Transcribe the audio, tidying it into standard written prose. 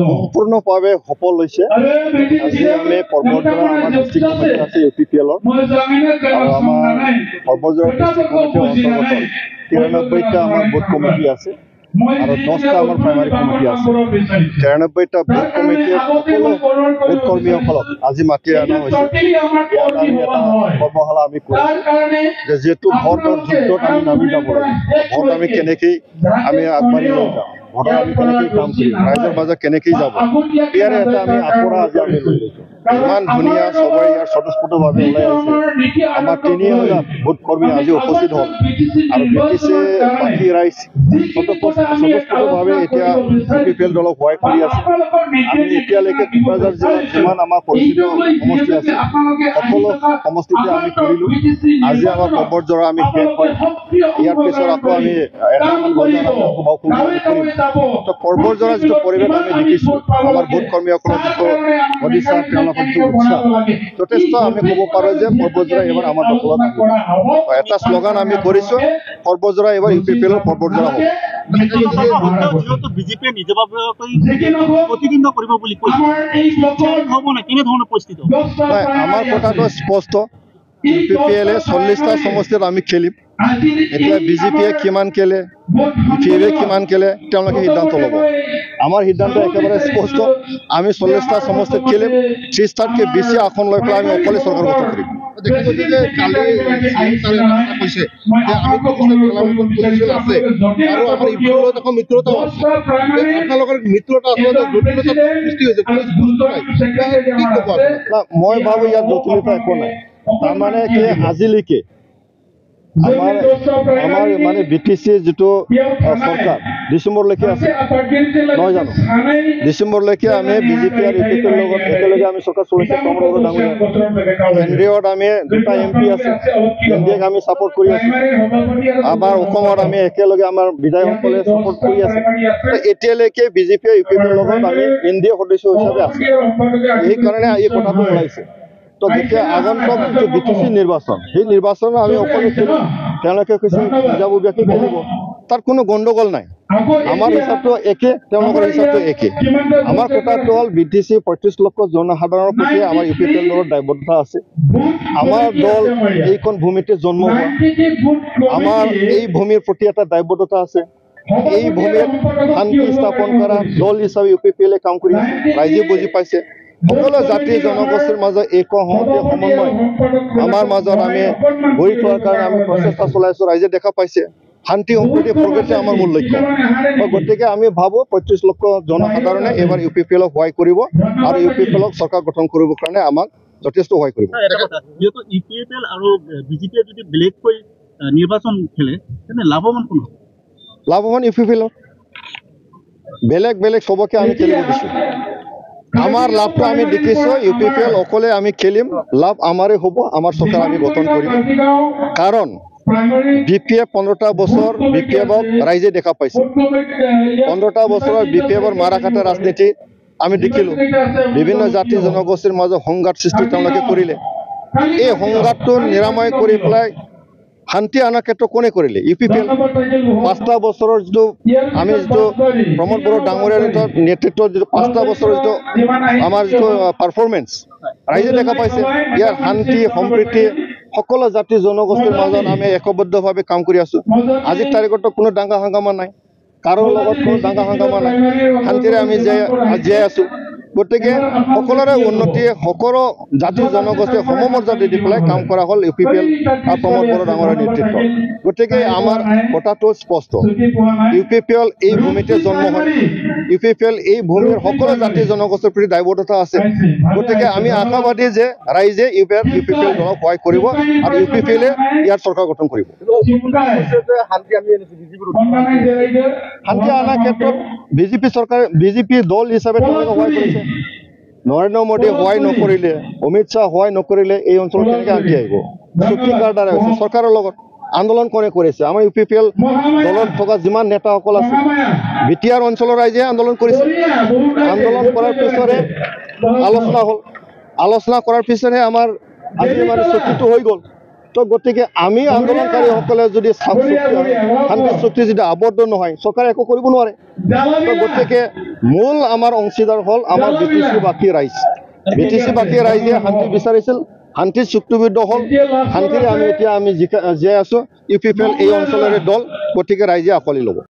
সম্পূৰ্ণভাৱে সফল হৈছে। আজি আমি পৰ্বতজৰা আমাৰ ডিষ্ট্ৰিক্ট কমিটি আছে UPPL আৰু আমাৰ পৰ্বতজৰা ডিষ্ট্ৰিক্ট কমিটিৰ অন্তৰ্গত 93টা আমাৰ বুথ কমিটি আছে আৰু 10টা আমাৰ প্ৰাইমাৰী কমিটি আছে। 93টা বুথ কমিটিৰ সকলো বুথ কৰ্মীসকলক আজি মাতি অনা হৈছে। ইয়াত আমি এটা কৰ্মশালা আমি কৰিছোঁ যে যিহেতু ভোটৰ যুদ্ধত আমি নামি যাব লাগে, ভোট আমি কেনেকৈ আমি আগবাঢ়ি লৈ যাওঁ, ভোটত আমি কেনেকৈ কাম কৰিম, ৰাইজৰ মাজত কেনেকৈ যাব, ইয়াৰে এটা আমি আখৰা আজি আমি লৈ লৈছোঁ। ইমান ধুনীয়া সবাই ইয়াৰ স্বতঃস্ফূৰ্তভাৱে ওলাই আহিছে। আমাৰ 3000 বুথ কৰ্মী আজি উপস্থিত হ'ল আৰু ব্ৰিটিছে বাকী ৰাইজ স্বতঃস্ফূৰ্তভাৱে এতিয়া UPPL দলক সহায় কৰি আছে। আমি এতিয়ালৈকে কোকৰাঝাৰ জিলাত যিমান আমাৰ পৰিচিত সমষ্টি আছে সকলো সমষ্টিতে আমি কৰিলোঁ। আজি আমাৰ পৰ্বতজৰা আমি শেষ হয়, ইয়াৰ পিছত আকৌ আমি এটামান বজাৰ কৰিম। তো পৰ্বতজৰা যিটো পৰিৱেশ আমি দেখিছোঁ, আমাৰ বুথ কৰ্মীসকলৰ যিটো সদিচ্ছা, তেওঁলোকৰ যিটো উৎসাহ, যথেষ্ট আমি ক'ব পাৰোঁ যে পৰ্বতজৰা এইবাৰ আমাৰ দখলত আহিব। এটা শ্লোগান আমি কৰিছোঁ, পৰ্বতজৰা এইবাৰ UPPL পৰ্বতজৰা হ'ব। বিজেপিয়ে নিজাববীয়াকৈ প্ৰতিদ্বন্দ্বিতা কৰিব বুলি কৈছে, হ'ব নাই, কেনেধৰণৰ পৰিস্থিতি? আমাৰ কথাটো স্পষ্ট, UPPL 40টা সমষ্টিত আমি খেলিম। এতিয়া বিজেপিয়ে কিমান খেলে, UPPL কিমান খেলে, তেওঁলোকে সিদ্ধান্ত ল'ব। আমাৰ সিদ্ধান্ত একেবাৰে স্পষ্ট, আমি 40টা সমষ্টিত খেলিম। 30টাতকৈ বেছি আসন লৈ পেলাই আমি অকলে চৰকাৰ গঠন কৰিম। মই ভাবোঁ ইয়াত জটিলতা একো নাই। তাৰমানে কি আজিলৈকে আমাৰ মানে BTC যিটো চৰকাৰ ডিচেম্বৰলৈকে আছে নহয় জানো? ডিচেম্বৰলৈকে আমি বিজেপি আৰু UPPL লগত একেলগে আমি চৰকাৰ চলাইছোঁ। কেন্দ্ৰীয়ত আমি 2টা MP আছে, কেন্দ্ৰীয়ক আমি ছাপোৰ্ট কৰি আছোঁ। আমাৰ অসমত আমি একেলগে আমাৰ বিধায়কসকলে ছাপোৰ্ট কৰি আছে। এতিয়ালৈকে বিজেপি আৰু UPPL লগত আমি NDA সদস্য হিচাপে আছোঁ। সেইকাৰণে এই কথাটো ওলাইছে। তো যেতিয়া আগন্তুক যিটো BTC নিৰ্বাচন, সেই নিৰ্বাচনত আমি অকলে খেলিম, তেওঁলোকে কৈছে নিজাববীয়াকৈ খেলিব, তাত কোনো গণ্ডগোল নাই। আমাৰ হিচাপটো একে, তেওঁলোকৰ হিচাপটো একে। আমাৰ কথাটো হ'ল BTC 35 লক্ষ জনসাধাৰণৰ প্ৰতি আমাৰ UPPL দলৰ দায়বদ্ধতা আছে। আমাৰ দল এইখন ভূমিতে জন্ম হোৱা, আমাৰ এই ভূমিৰ প্ৰতি এটা দায়বদ্ধতা আছে। এই ভূমিত শান্তি স্থাপন কৰা দল হিচাপে UPPL কাম কৰি আছে, ৰাইজে বুজি পাইছে। সকলো জাতি জনগোষ্ঠীৰ মাজত এক হওঁতে সমন্বয় আমাৰ মাজত আমি গঢ়ি তোলাৰ কাৰণে আমি প্ৰচেষ্টা চলাইছোঁ। ৰাইজে দেখা পাইছে শান্তি সম্প্ৰীতি প্ৰগতি আমাৰ মূল লক্ষ্য। গতিকে আমি ভাবোঁ 35 লক্ষ জনসাধাৰণে এইবাৰ UPPL সহায় কৰিব আৰু UPPL চৰকাৰ গঠন কৰিবৰ কাৰণে আমাক যথেষ্ট সহায় কৰিব। যিহেতু UPPL আৰু বিজেপিয়ে যদি বেলেগকৈ নিৰ্বাচন খেলে তেনে লাভৱান কোন হ'ব? লাভৱান UPPL। বেলেগ বেলেগ চবকে আমি খেলিব দিছোঁ। আমাৰ লাভটো আমি দেখিছোঁ, UPPL অকলে আমি খেলিম, লাভ আমাৰে হ'ব, আমাৰ চৰকাৰ আমি গঠন কৰিম। কাৰণ BPF 15টা বছৰ BPFক ৰাইজে দেখা পাইছে। 15টা বছৰৰ BPFৰ মাৰাকাটা ৰাজনীতি আমি দেখিলোঁ। বিভিন্ন জাতি জনগোষ্ঠীৰ মাজত সংঘাত সৃষ্টি তেওঁলোকে কৰিলে। এই সংঘাতটো নিৰাময় কৰি পেলাই শান্তি অনাৰ ক্ষেত্ৰত কোনে কৰিলে? UPPL। 5টা বছৰৰ যিটো আমি যিটো প্ৰমোদ বড়ো ডাঙৰীয়াৰ নেতৃত্বত যিটো 5টা বছৰৰ যিটো আমাৰ যিটো পাৰফৰ্মেঞ্চ ৰাইজে দেখা পাইছে। ইয়াৰ শান্তি সম্প্ৰীতি সকলো জাতি জনগোষ্ঠীৰ মাজত আমি একবদ্ধভাৱে কাম কৰি আছোঁ। আজিৰ তাৰিখতো কোনো দাঙ্গা হাংগামা নাই, কাৰো লগত কোনো দাঙ্গা হাংগামা নাই, শান্তিৰে আমি জীয়াই আছোঁ। গতিকে সকলোৰে উন্নতি, সকলো জাতি জনগোষ্ঠীয়ে সমমৰ্যাদা দি পেলাই কাম কৰা হ'ল UPPL আৰু প্ৰমোদ বড়ো ডাঙৰীয়াৰ নেতৃত্বত। গতিকে আমাৰ কথাটো স্পষ্ট, UPPL এই ভূমিতে জন্ম হয়, UPPL এই ভূমিৰ সকলো জাতি জনগোষ্ঠীৰ প্ৰতি দায়বদ্ধতা আছে। গতিকে আমি আশাবাদী যে ৰাইজে UPPL দলক সহায় কৰিব আৰু UPPL ইয়াৰ চৰকাৰ গঠন কৰিব। শান্তি অনাৰ ক্ষেত্ৰত বিজেপি দল হিচাপে তেওঁলোকে সহায় কৰিছে। নৰেন্দ্ৰ মোদীয়ে সহায় নকৰিলে, অমিত শ্বাহ সহায় নকৰিলে এই অঞ্চলত কেনেকৈ শান্তি আহিব? চুক্তি কাৰ দ্বাৰা হৈছে? চৰকাৰৰ লগত আন্দোলন কোনে কৰিছে? আমাৰ UPPL দলত থকা যিমান নেতাসকল আছে, BTR অঞ্চলৰ ৰাইজে আন্দোলন কৰিছে। আন্দোলন কৰাৰ পিছৰে আলোচনা হ'ল, আলোচনা কৰাৰ পিছতহে আমাৰ আজি মানে চুক্তিটো হৈ গ'ল। তো গতিকে আমি আন্দোলনকাৰীসকলে যদি শান্তি চুক্তি যদি আবদ্ধ নহয় চৰকাৰে একো কৰিব নোৱাৰে তো গতিকে মূল আমাৰ অংশীদাৰ হ'ল আমাৰ BTC বাকী ৰাইজ BTC বাকী ৰাইজে শান্তি বিচাৰিছিল শান্তি চুক্তিবদ্ধ হ'ল শান্তিৰে আমি এতিয়া জীয়াই আছোঁ UPPL এই অঞ্চলৰে দল গতিকে ৰাইজে আঁকোৱালি ল'ব